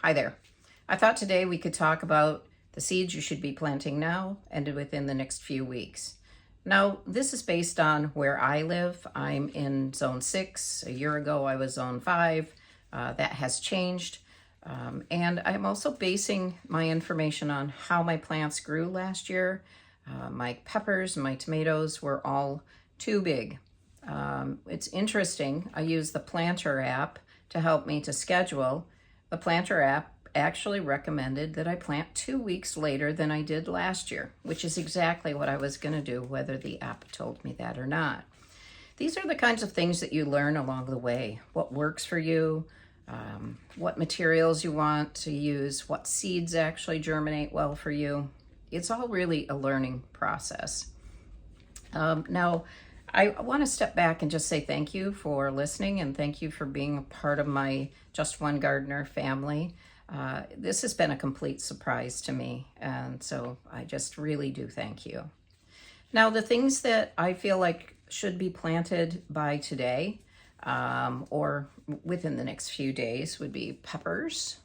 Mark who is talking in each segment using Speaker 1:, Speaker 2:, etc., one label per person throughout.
Speaker 1: Hi there. I thought today we could talk about the seeds you should be planting now and within the next few weeks. Now, this is based on where I live. I'm in zone 6. A year ago, I was zone 5. That has changed. And I'm also basing my information on how my plants grew last year. My peppers and my tomatoes were all too big. It's interesting. I use the Planter app to help me to schedule. The Planter app actually recommended that I plant 2 weeks later than I did last year, which is exactly what I was going to do, whether the app told me that or not. These are the kinds of things that you learn along the way. What works for you, what materials you want to use, what seeds actually germinate well for you. It's all really a learning process. Now, I want to step back and just say thank you for listening and thank you for being a part of my Just One Gardener family. This has been a complete surprise to me, and so I just really do thank you. Now, the things that I feel like should be planted by today or within the next few days would be peppers,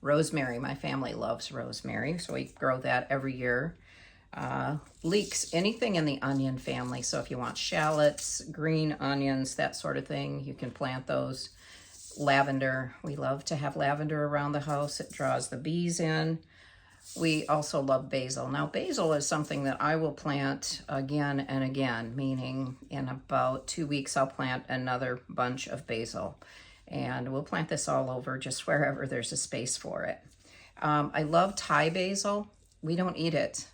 Speaker 1: rosemary. My family loves rosemary, so we grow that every year. Leeks, anything in the onion family. So if you want shallots, green onions, that sort of thing, you can plant those. Lavender, we love to have lavender around the house. It draws the bees in. We also love basil. Now, basil is something that I will plant again and again, meaning in about 2 weeks, I'll plant another bunch of basil. And we'll plant this all over, just wherever there's a space for it. I love Thai basil. We don't eat it.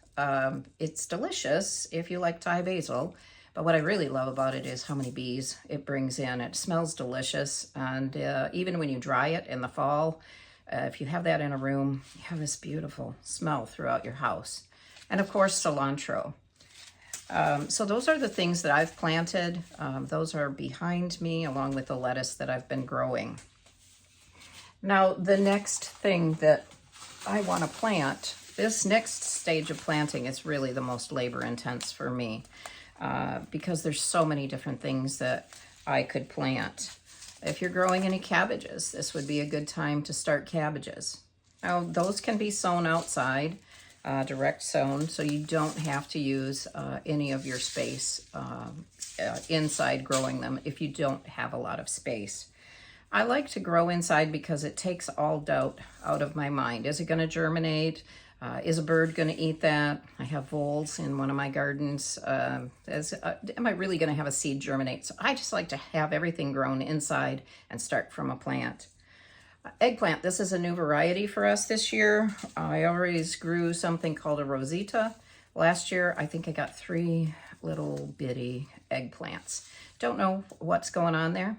Speaker 1: It's delicious if you like Thai basil, but what I really love about it is how many bees it brings in. It smells delicious, and even when you dry it in the fall, if you have that in a room, you have this beautiful smell throughout your house. And of course, cilantro. So those are the things that I've planted. Those are behind me, along with the lettuce that I've been growing. Now, the next thing that I want to plant, this next stage of planting is really the most labor intense for me because there's so many different things that I could plant. If you're growing any cabbages, this would be a good time to start cabbages. Now, those can be sown outside, direct sown, so you don't have to use any of your space inside growing them if you don't have a lot of space. I like to grow inside because it takes all doubt out of my mind. Is it going to germinate? Is a bird going to eat that? I have voles in one of my gardens. Am I really going to have a seed germinate? So I just like to have everything grown inside and start from a plant. Eggplant, this is a new variety for us this year. I always grew something called a Rosita. Last year, I think I got 3 little bitty eggplants. Don't know what's going on there,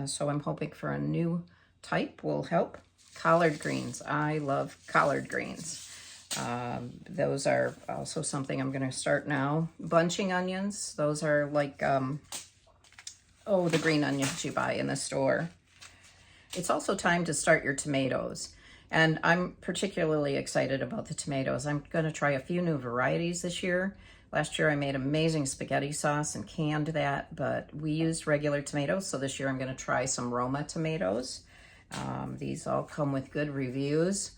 Speaker 1: so I'm hoping for a new type will help. Collard greens, I love collard greens. Those are also something I'm going to start now. Bunching onions, those are like, the green onions you buy in the store. It's also time to start your tomatoes. And I'm particularly excited about the tomatoes. I'm going to try a few new varieties this year. Last year I made amazing spaghetti sauce and canned that, but we used regular tomatoes. So this year I'm going to try some Roma tomatoes. These all come with good reviews.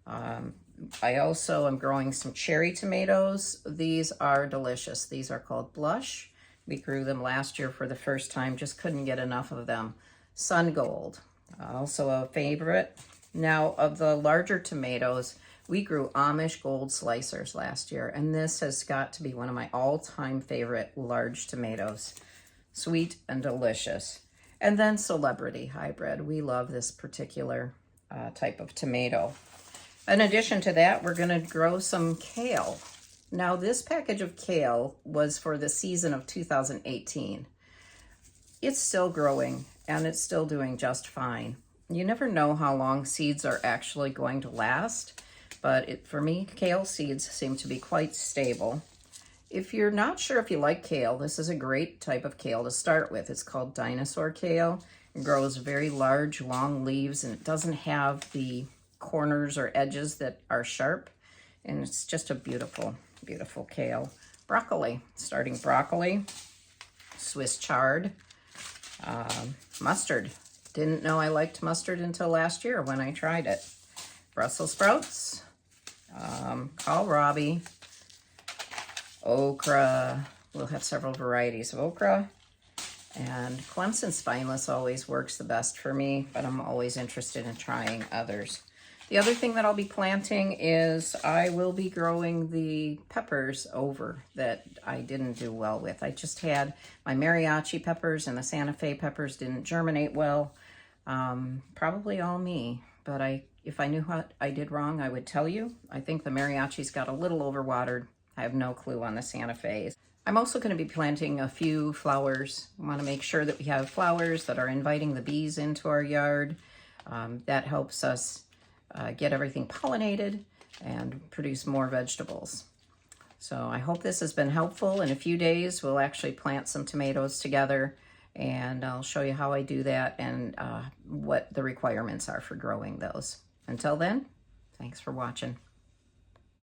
Speaker 1: I also am growing some cherry tomatoes. These are delicious. These are called Blush. We grew them last year for the first time, just couldn't get enough of them. Sun Gold, also a favorite. Now, of the larger tomatoes, we grew Amish Gold Slicers last year, and this has got to be one of my all-time favorite large tomatoes. Sweet and delicious. And then Celebrity Hybrid. We love this particular type of tomato. In addition to that, we're going to grow some kale. Now, this package of kale was for the season of 2018. It's still growing, and it's still doing just fine. You never know how long seeds are actually going to last, but for me, kale seeds seem to be quite stable. If you're not sure if you like kale, this is a great type of kale to start with. It's called dinosaur kale. It grows very large, long leaves, and it doesn't have the corners or edges that are sharp, and it's just a beautiful, beautiful kale. Broccoli, starting broccoli, Swiss chard, mustard. Didn't know I liked mustard until last year when I tried it. Brussels sprouts, Kohlrabi, okra. We'll have several varieties of okra. And Clemson spineless always works the best for me, but I'm always interested in trying others. The other thing that I'll be planting is I will be growing the peppers over that I didn't do well with. I just had my Mariachi peppers and the Santa Fe peppers didn't germinate well. Probably all me, but if I knew what I did wrong, I would tell you. I think the Mariachis got a little overwatered. I have no clue on the Santa Fe's. I'm also going to be planting a few flowers. I want to make sure that we have flowers that are inviting the bees into our yard. That helps us get everything pollinated and produce more vegetables. So I hope this has been helpful. In a few days, we'll actually plant some tomatoes together, and I'll show you how I do that and what the requirements are for growing those. Until then, thanks for watching.